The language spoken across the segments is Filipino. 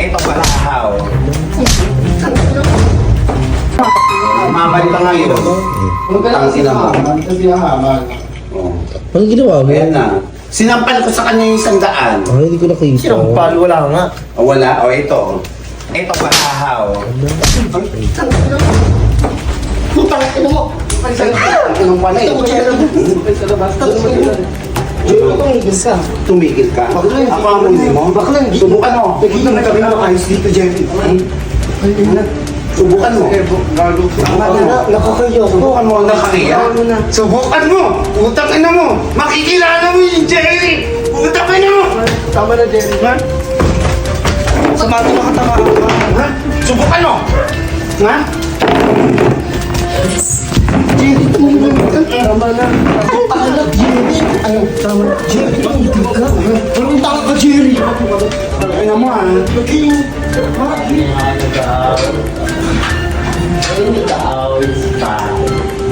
Ito balahaw. Mamali ka ngayon. Ang sinama. Anong ginawa mo? Ayan na. Sinampal ko sa kanya yung 100. Ay, hindi ko nakita. Sinampal, wala nga. Wala, o ito. Ito balahaw. Putang ina mo! Anong pala eh? Tumigil ka. Ako ang muli mo. Subukan mo. Hindi mo kami makayos dito, Jerry. Subukan mo. Nakakayo. Subukan mo. Nakakaya? Subukan mo. Utang ina mo. Makikilala mo yung Jerry. Utang ina mo. Tama na, Jerry. Ha? Sama ito makatama. Ha? Subukan mo. Ha? Jerry, tama na. Anak, Jerry. Ay, tama na. Jerry, hindi ka. Parang tanga ka, Jerry. Ina mo ha.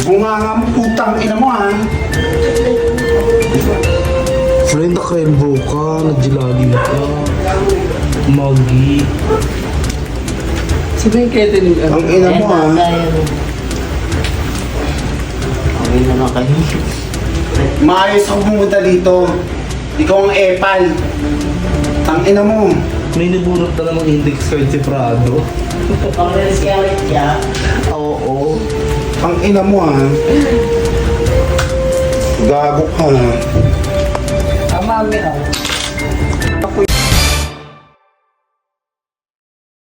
Bunga nga mo. Utang ina mo ha. Friend, naka-elbow ka, nagjilalim ka. Magi. Sabihin kayo din. Ang ina mo ha. Okay na lang kayo. Maayos ako pumunta dito. Ikaw ang epal. Ang ina mo. May nabunot na namang index card si Prado. Oo. Ang ina mo ha. Gago ka. Tama, Mami.